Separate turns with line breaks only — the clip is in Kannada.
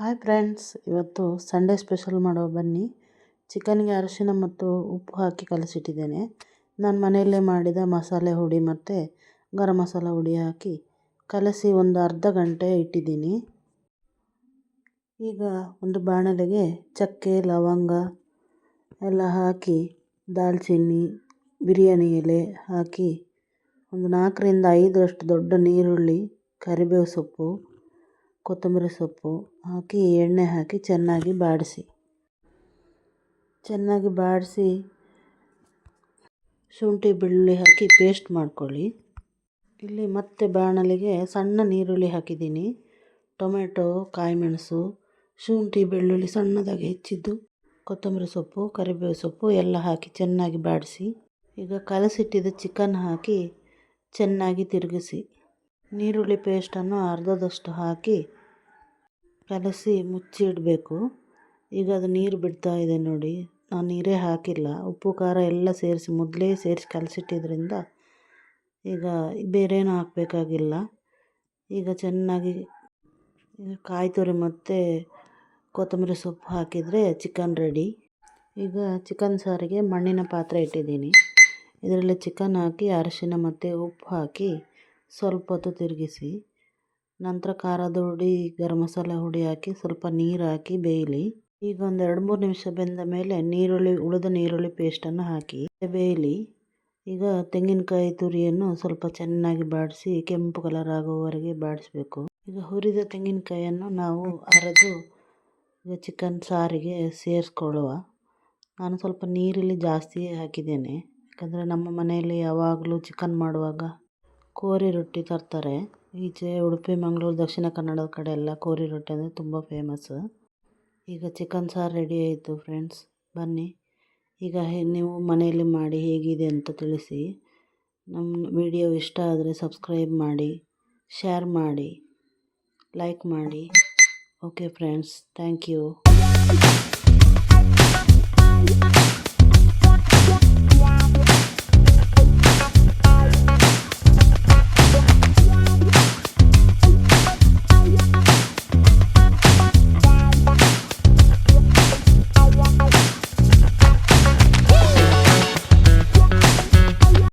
ಹಾಯ್ ಫ್ರೆಂಡ್ಸ್, ಇವತ್ತು ಸಂಡೇ ಸ್ಪೆಷಲ್ ಮಾಡೋ ಬನ್ನಿ. ಚಿಕನ್ಗೆ ಅರಿಶಿನ ಮತ್ತು ಉಪ್ಪು ಹಾಕಿ ಕಲಸಿಟ್ಟಿದ್ದೇನೆ. ನಾನು ಮನೆಯಲ್ಲೇ ಮಾಡಿದ ಮಸಾಲೆ ಹುಡಿ ಮತ್ತು ಗರಂ ಮಸಾಲ ಹುಡಿ ಹಾಕಿ ಕಲಸಿ ಒಂದು ಅರ್ಧ ಗಂಟೆ ಇಟ್ಟಿದ್ದೀನಿ. ಈಗ ಒಂದು ಬಾಣಲೆಗೆ ಚಕ್ಕೆ, ಲವಂಗ ಎಲ್ಲ ಹಾಕಿ, ದಾಲ್ಚಿನ್ನಿ, ಬಿರಿಯಾನಿ ಎಲೆ ಹಾಕಿ ಒಂದು 4ರಿಂದ 5 ದೊಡ್ಡ ನೀರುಳ್ಳಿ, ಕರಿಬೇವು ಸೊಪ್ಪು, ಕೊತ್ತಂಬರಿ ಸೊಪ್ಪು ಹಾಕಿ ಎಣ್ಣೆ ಹಾಕಿ ಚೆನ್ನಾಗಿ ಬಾಡಿಸಿ ಶುಂಠಿ ಬೆಳ್ಳುಳ್ಳಿ ಹಾಕಿ ಪೇಸ್ಟ್ ಮಾಡ್ಕೊಳ್ಳಿ. ಇಲ್ಲಿ ಮತ್ತೆ ಬಾಣಲೆಗೆ ಸಣ್ಣ ನೀರುಳ್ಳಿ ಹಾಕಿದ್ದೀನಿ, ಟೊಮೆಟೊ, ಕಾಯಿಮೆಣಸು, ಶುಂಠಿ ಬೆಳ್ಳುಳ್ಳಿ ಸಣ್ಣದಾಗಿ ಹೆಚ್ಚಿದ್ದು, ಕೊತ್ತಂಬರಿ ಸೊಪ್ಪು, ಕರಿಬೇವು ಸೊಪ್ಪು ಎಲ್ಲ ಹಾಕಿ ಚೆನ್ನಾಗಿ ಬಾಡಿಸಿ, ಈಗ ಕಲಸಿಟ್ಟಿದ್ದ ಚಿಕನ್ ಹಾಕಿ ಚೆನ್ನಾಗಿ ತಿರುಗಿಸಿ, ನೀರುಳ್ಳಿ ಪೇಸ್ಟನ್ನು ಅರ್ಧದಷ್ಟು ಹಾಕಿ ಕಲಸಿ ಮುಚ್ಚಿ ಇಡಬೇಕು. ಈಗ ಅದು ನೀರು ಬಿಡ್ತಾ ಇದೆ ನೋಡಿ, ನಾನು ನೀರೇ ಹಾಕಿಲ್ಲ. ಉಪ್ಪು ಖಾರ ಎಲ್ಲ ಮೊದಲೇ ಸೇರಿಸಿ ಕಲಸಿಟ್ಟಿದ್ರಿಂದ ಈಗ ಬೇರೇನು ಹಾಕಬೇಕಾಗಿಲ್ಲ. ಈಗ ಚೆನ್ನಾಗಿ ಕಾಯಿ ತುರಿ ಮತ್ತು ಕೊತ್ತಂಬರಿ ಸೊಪ್ಪು ಹಾಕಿದರೆ ಚಿಕನ್ ರೆಡಿ. ಈಗ ಚಿಕನ್ ಸಾರಿಗೆ ಮಣ್ಣಿನ ಪಾತ್ರೆ ಇಟ್ಟಿದ್ದೀನಿ. ಇದರಲ್ಲಿ ಚಿಕನ್ ಹಾಕಿ ಅರಿಶಿನ ಮತ್ತು ಉಪ್ಪು ಹಾಕಿ ಸ್ವಲ್ಪ ಹೊತ್ತು ತಿರುಗಿಸಿ, ನಂತರ ಖಾರದ ಹುಡಿ, ಗರಂ ಮಸಾಲ ಹುಡಿ ಹಾಕಿ ಸ್ವಲ್ಪ ನೀರು ಹಾಕಿ ಬೇಯಲಿ. ಈಗ ಒಂದು 2-3 ನಿಮಿಷ ಬೆಂದ ಮೇಲೆ ಉಳಿದ ನೀರುಳ್ಳಿ ಪೇಸ್ಟನ್ನು ಹಾಕಿ ಬೇಯಲಿ. ಈಗ ತೆಂಗಿನಕಾಯಿ ತುರಿಯನ್ನು ಸ್ವಲ್ಪ ಚೆನ್ನಾಗಿ ಬಾಡಿಸಿ ಕೆಂಪು ಕಲರ್ ಆಗುವವರೆಗೆ ಬಾಡಿಸಬೇಕು. ಈಗ ಹುರಿದ ತೆಂಗಿನಕಾಯಿಯನ್ನು ನಾವು ಅರೆದು ಈಗ ಚಿಕನ್ ಸಾರಿಗೆ ಸೇರಿಸ್ಕೊಳ್ಳುವ. ನಾನು ಸ್ವಲ್ಪ ನೀರಲ್ಲಿ ಜಾಸ್ತಿಯೇ ಹಾಕಿದ್ದೇನೆ, ಯಾಕಂದರೆ ನಮ್ಮ ಮನೆಯಲ್ಲಿ ಯಾವಾಗಲೂ ಚಿಕನ್ ಮಾಡುವಾಗ ಕೋರಿ ರೊಟ್ಟಿ ತರ್ತಾರೆ. ಈಚೆ ಉಡುಪಿ, ಮಂಗಳೂರು, ದಕ್ಷಿಣ ಕನ್ನಡದ ಕಡೆ ಎಲ್ಲ ಕೋರಿ ರೊಟ್ಟಿ ಅಂದರೆ ತುಂಬ ಫೇಮಸ್. ಈಗ ಚಿಕನ್ ಸಾರು ರೆಡಿ ಆಯಿತು ಫ್ರೆಂಡ್ಸ್, ಬನ್ನಿ. ಈಗ ನೀವು ಮನೆಯಲ್ಲಿ ಮಾಡಿ ಹೇಗಿದೆ ಅಂತ ತಿಳಿಸಿ. ನಮ್ಮ ವಿಡಿಯೋ ಇಷ್ಟ ಆದರೆ ಸಬ್ಸ್ಕ್ರೈಬ್ ಮಾಡಿ, ಶೇರ್ ಮಾಡಿ, ಲೈಕ್ ಮಾಡಿ. Okay friends, thank you.